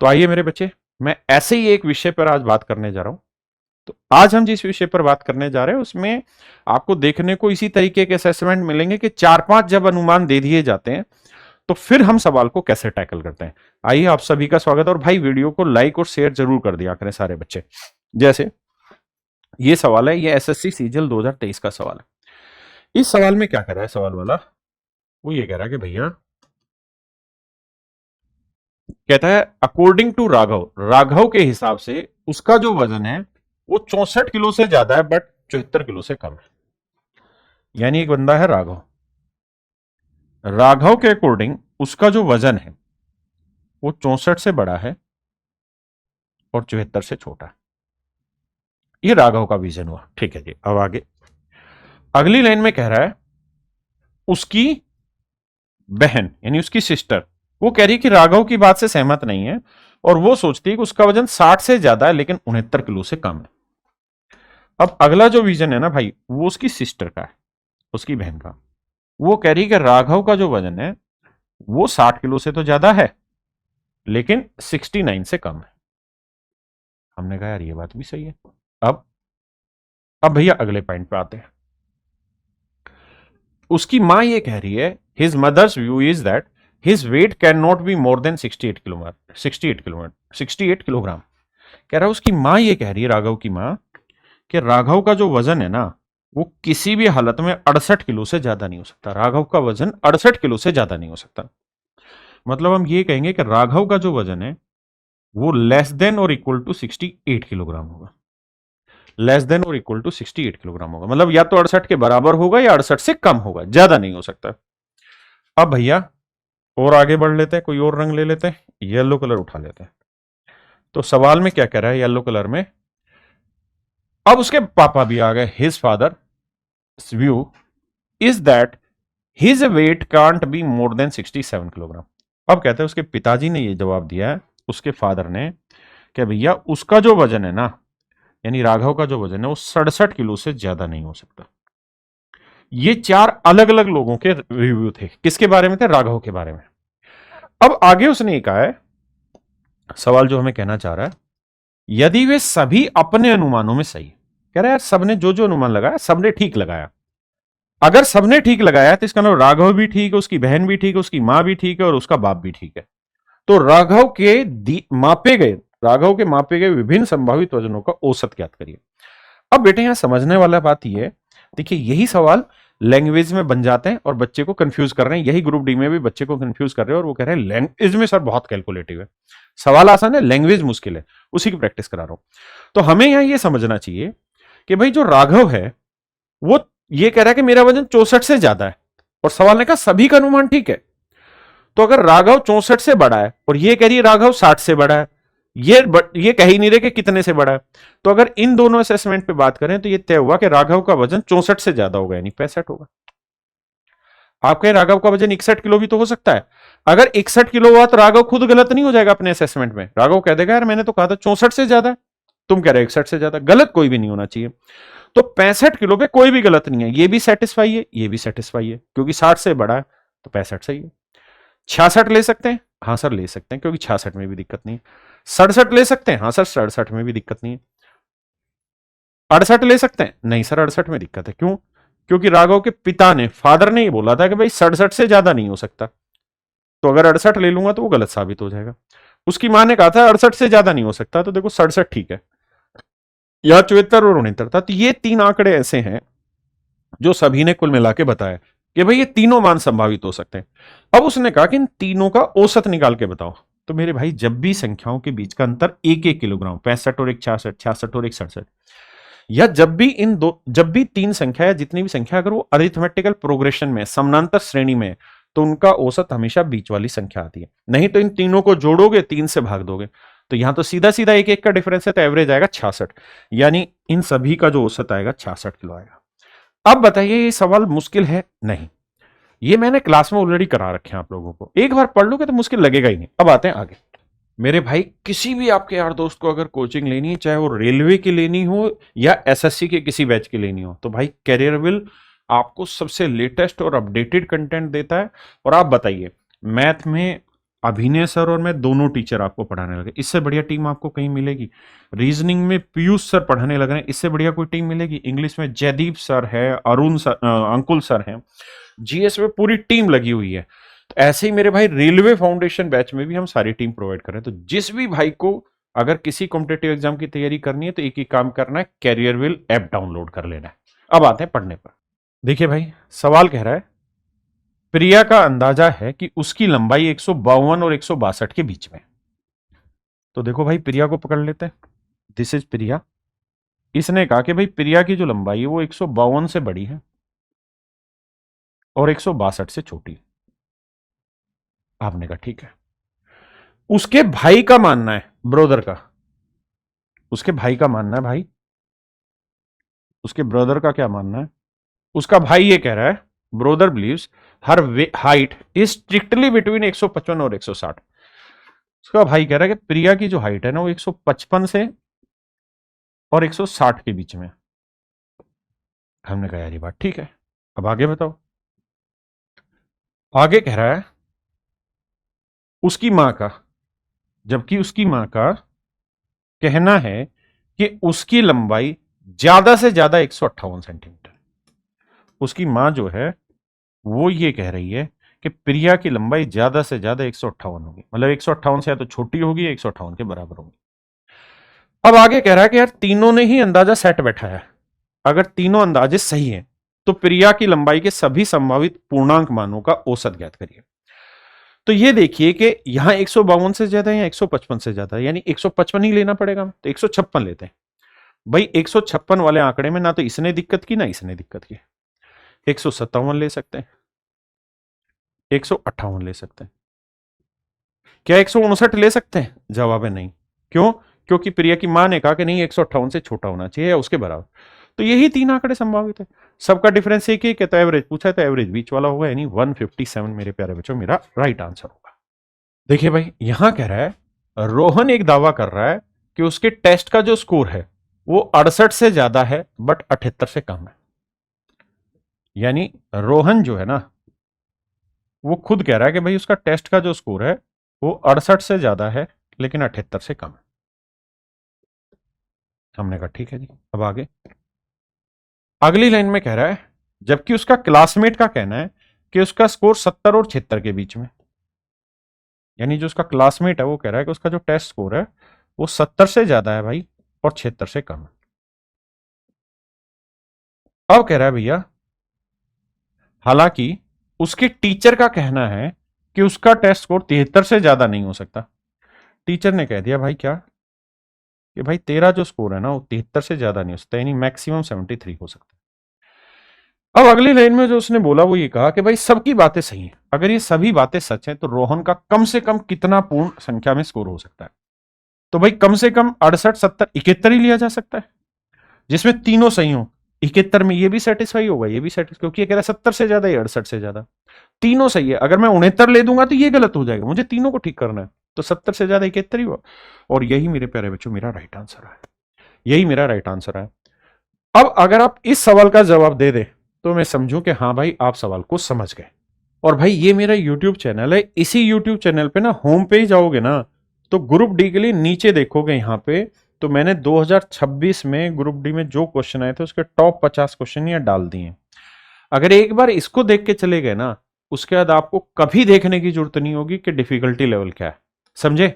तो आइए मेरे बच्चे, मैं ऐसे ही एक विषय पर आज बात करने जा रहा हूं। तो आज हम जिस विषय पर बात करने जा रहे हैं उसमें आपको देखने को इसी तरीके के असेसमेंट मिलेंगे कि 4-5 जब अनुमान दे दिए जाते हैं तो फिर हम सवाल को कैसे टैकल करते हैं। आइए, आप सभी का स्वागत है। और भाई, वीडियो को लाइक और शेयर जरूर कर दिया करें सारे बच्चे। जैसे ये सवाल है, ये एसएससी सीजीएल 2023 का सवाल है। इस सवाल में क्या कह रहा है सवाल वाला, वो ये कह रहा है कि भैया, कहता है अकॉर्डिंग टू राघव, राघव के हिसाब से उसका जो वजन है वो 64 किलो से ज्यादा है बट 74 किलो से कम है। यानी एक बंदा है राघव, राघव के अकॉर्डिंग उसका जो वजन है वो 64 से बड़ा है और 74 से छोटा है। ये राघव का विजन हुआ, ठीक है जी। अब आगे अगली लाइन में कह रहा है उसकी बहन यानी उसकी सिस्टर, वो कह रही है कि राघव की बात से सहमत नहीं है और वो सोचती है कि उसका वजन 60 से ज्यादा है लेकिन 69 किलो से कम है। अब अगला जो विजन है ना भाई, वो उसकी सिस्टर का है, उसकी बहन का। वो कह रही है कि राघव का जो वजन है वो 60 किलो से तो ज्यादा है लेकिन 69 से कम है। हमने कहा यार ये बात भी सही है। अब अब भैया अगले पॉइंट पे आते हैं। उसकी मां ये कह रही है, his mother's view is that his weight can not be more than 68 kilogram. कह रहा है उसकी मां ये कह रही है, राघव की मां, कि राघव का जो वजन है ना वो किसी भी हालत में 68 किलो से ज्यादा नहीं हो सकता। राघव का वजन 68 किलो से ज्यादा नहीं हो सकता। मतलब हम ये कहेंगे कि राघव का जो वजन है वो लेस देन और इक्वल टू 68 किलोग्राम होगा। लेस देन और इक्वल टू 68 किलोग्राम होगा, मतलब या तो 68 के बराबर होगा या 68 से कम होगा, ज्यादा नहीं हो सकता। अब भैया और आगे बढ़ लेते हैं, कोई और रंग ले लेते हैं, येलो कलर उठा लेते हैं। तो सवाल में क्या कह रहा है येलो कलर में, अब उसके पापा भी आ गए। His father view is that his wait can't be more then 67 kilogram. अब कहते हैं उसके पिताजी ने ये जवाब दिया है, उसके फादर ने, कि भैया उसका जो वजन है ना, यानी राघव का जो वजन है वो 67 किलो से ज्यादा नहीं हो सकता। ये 4 अलग अलग लोगों के रिव्यू थे। किसके बारे में थे? राघव के बारे में। अब आगे उसने ये कहा है, सवाल जो हमें कहना चाह रहा है, यदि वे सभी अपने अनुमानों में सही, कह रहा है सबने जो जो अनुमान लगाया सबने ठीक लगाया। अगर सबने ठीक लगाया तो इसका मतलब राघव भी ठीक है, उसकी बहन भी ठीक है, उसकी मां भी ठीक है और उसका बाप भी ठीक है। तो राघव के मापे गए विभिन्न संभावित वजनों का औसत ज्ञात करिए। अब बेटे यहां समझने वाला बात यह है, देखिए यही सवाल लैंग्वेज में बन जाते हैं और बच्चे को कंफ्यूज कर रहे हैं। यही ग्रुप डी में भी बच्चे को कंफ्यूज कर रहे हैं और वो कह रहे हैं लैंग्वेज में सर बहुत कैलकुलेटिव है। सवाल आसान है, लैंग्वेज मुश्किल है, उसी की प्रैक्टिस करा रहा हूं। तो हमें यहां यह समझना चाहिए कि भाई जो राघव है वो ये कह रहा है कि मेरा वजन 64 से ज्यादा है और सवाल ने कहा सभी का अनुमान ठीक है। तो अगर राघव 64 से बड़ा है और ये कह रही है राघव 60 से बड़ा है, ये कह ही नहीं रहे कि कितने से बड़ा है, तो अगर इन दोनों असेसमेंट पे बात करें तो ये तय हुआ कि राघव का वजन 64 से ज्यादा होगा, यानी 65 होगा। आप कहें राघव का वजन 61 किलो भी तो हो सकता है। अगर 61 किलो हुआ तो राघव खुद गलत नहीं हो जाएगा अपने असेसमेंट में। राघव कह देगा यार मैंने तो कहा था 64 से ज्यादा है, तुम कह रहे 61 से ज्यादा। गलत कोई भी नहीं होना चाहिए। तो 65 किलो पे कोई भी गलत नहीं है, ये भी सेटिस्फाई है, ये भी सेटिस्फाई है, क्योंकि 60 से बड़ा है तो 65 सही है। 66 ले सकते हैं, हाँ सर ले सकते हैं, क्योंकि 66 में भी दिक्कत नहीं है। 67 ले सकते हैं, हाँ सर 67 में भी दिक्कत नहीं है। 68 ले सकते हैं, नहीं सर 68 में दिक्कत है। क्यों? क्योंकि राघव के पिता ने, फादर ने ही बोला था कि भाई 67 से ज्यादा नहीं हो सकता, तो अगर 68 ले लूंगा तो वो गलत साबित हो जाएगा। उसकी मां ने कहा था 68 से ज्यादा नहीं हो सकता, तो देखो 67 ठीक है, या 74 और 69 था। तो ये 3 आंकड़े ऐसे हैं जो सभी ने कुल मिला के बताया कि भाई ये तीनों मान संभावित हो सकते हैं। अब उसने कहा कि इन तीनों का औसत निकाल के बताओ। तो मेरे भाई जब भी संख्याओं के बीच का अंतर 1-1 किलोग्राम, 65 और 1 66, 66 और 1 67, या जब भी 3 संख्या या जितनी भी संख्या अगर वो अरिथमेटिकल प्रोग्रेशन में समानांतर श्रेणी में, तो उनका औसत हमेशा बीच वाली संख्या आती है। नहीं तो इन तीनों को जोड़ोगे, 3 से भाग दोगे, तो यहां तो सीधा सीधा 1-1 का डिफरेंस है, तो एवरेज आएगा 66, यानी इन सभी का जो औसत आएगा 66 किलो आएगा। अब बताइए ये सवाल मुश्किल है? नहीं, ये मैंने क्लास में ऑलरेडी करा रखे हैं आप लोगों को, एक बार पढ़ लोगे तो मुश्किल लगेगा ही नहीं। अब आते हैं आगे। मेरे भाई किसी भी आपके यार दोस्त को अगर कोचिंग लेनी है, चाहे वो रेलवे की लेनी हो या एसएससी के किसी बैच की लेनी हो, तो भाई कैरियरविल आपको सबसे लेटेस्ट और अपडेटेड कंटेंट देता है। और आप बताइए मैथ में अभिनय सर और मैं दोनों टीचर आपको पढ़ाने लगे, इससे बढ़िया टीम आपको कहीं मिलेगी? रीजनिंग में पीयूष सर पढ़ाने लग रहे हैं, इससे बढ़िया कोई टीम मिलेगी? इंग्लिश में जयदीप सर है, अरुण सर, अंकुल सर हैं, जीएस में पूरी टीम लगी हुई है। तो ऐसे ही मेरे भाई रेलवे फाउंडेशन बैच में भी हम सारी टीम प्रोवाइड कर रहे हैं। तो जिस भी भाई को अगर किसी कॉम्पिटेटिव एग्जाम की तैयारी करनी है तो एक ही काम करना है, कैरियरविल ऐप डाउनलोड कर लेना है। अब आते हैं पढ़ने पर। देखिए भाई, सवाल कह रहा है प्रिया का अंदाजा है कि उसकी लंबाई 152 और 162 के बीच में। तो देखो भाई, प्रिया को पकड़ लेते हैं। दिस इज प्रिया। इसने कहा कि भाई प्रिया की जो लंबाई है वो 152 से बड़ी है और 162 से छोटी है। आपने कहा ठीक है। उसके भाई का मानना है, ब्रदर का, उसके भाई का मानना है, भाई उसके ब्रदर का क्या मानना है? उसका भाई ये कह रहा है, brother believes her height is strictly between 155 और 160। उसका भाई कह रहा है कि प्रिया की जो हाइट है ना वो 155 से और 160 के बीच में। हमने कहा यार ये बात ठीक है। अब आगे बताओ। आगे कह रहा है उसकी मां का, जबकि उसकी मां का कहना है कि उसकी लंबाई ज्यादा से ज्यादा 158 सेंटीमीटर। उसकी मां जो है वो ये कह रही है कि प्रिया की लंबाई ज्यादा से ज्यादा 158 होगी, मतलब 158 से या तो छोटी होगी या 158 के बराबर होगी। अब आगे कह रहा है कि यार तीनों ने ही अंदाजा सेट बैठा है, अगर तीनों अंदाजे सही हैं तो प्रिया की लंबाई के सभी संभावित पूर्णांक मानों का औसत ज्ञात करिए। तो ये देखिए कि यहां 152 से ज्यादा है या 155 से ज्यादा है, यानी 155 ही लेना पड़ेगा, तो 156 लेते हैं। भाई 156 वाले आंकड़े में ना तो इसने दिक्कत की ना इसने दिक्कत की। 157 ले सकते हैं, 158 ले सकते हैं, क्या 159 ले सकते हैं? जवाब है नहीं। क्यों? क्योंकि प्रिया की मां ने कहा कि नहीं 158 से छोटा होना चाहिए या उसके बराबर। तो यही तीन आंकड़े संभावित है, सबका डिफरेंस एक ही है, तो एवरेज पूछा है तो एवरेज बीच वाला होगा, यानी 157 मेरे प्यारे बच्चों मेरा राइट आंसर होगा। देखिए भाई, यहां कह रहा है रोहन एक दावा कर रहा है कि उसके टेस्ट का जो स्कोर है वो 68 से ज्यादा है बट 78 से कम है। यानी रोहन जो है ना वो खुद कह रहा है कि भाई उसका टेस्ट का जो स्कोर है वो 68 से ज्यादा है लेकिन 78 से कम है। हमने कहा ठीक है जी। अब आगे अगली लाइन में कह रहा है जबकि उसका क्लासमेट का कहना है कि उसका स्कोर 70 और 76 के बीच में। यानी जो उसका क्लासमेट है वो कह रहा है कि उसका जो टेस्ट स्कोर है वो 70 से ज्यादा है भाई और 76 से कम है। अब कह रहा है भैया हालांकि उसके टीचर का कहना है कि उसका टेस्ट स्कोर 73 से ज्यादा नहीं हो सकता। टीचर ने कह दिया भाई क्या कि भाई तेरा जो स्कोर है ना वो 73 से ज्यादा नहीं हो सकता, यानी मैक्सिमम 73 हो सकता है। अब अगली लाइन में जो उसने बोला वो ये कहा कि भाई सबकी बातें सही हैं, अगर ये सभी बातें सच हैं तो रोहन का कम से कम कितना पूर्ण संख्या में स्कोर हो सकता है? तो भाई कम से कम 68, 70, 71 ही लिया जा सकता है जिसमें तीनों सही हो। 71 में ये भी सेटिस्फाई होगा, ये भी सेटिस्फाई, क्योंकि ये कह रहा है 70 से ज्यादा या 68 से ज्यादा, तीनों सही है। अगर मैं 69 ले दूंगा तो ये गलत हो जाएगा, मुझे तीनों को ठीक करना है, तो 70 से ज्यादा 71 ही हुआ। और यही मेरे प्यारे बच्चों मेरा राइट आंसर है, यही मेरा राइट आंसर है। अब अगर आप इस सवाल का जवाब दे दे तो मैं समझूं कि हाँ भाई आप सवाल को समझ गए। और भाई ये मेरा YouTube चैनल है, इसी YouTube चैनल पे ना होम पेज जाओगे ना तो ग्रुप डी के लिए नीचे देखोगे यहाँ पे, तो मैंने 2026 में ग्रुप डी में जो क्वेश्चन आए थे उसके टॉप 50 क्वेश्चन यहाँ डाल दिए। अगर एक बार इसको देख के चले गए ना उसके बाद आपको कभी देखने की जरूरत नहीं होगी कि डिफिकल्टी लेवल क्या है। समझे?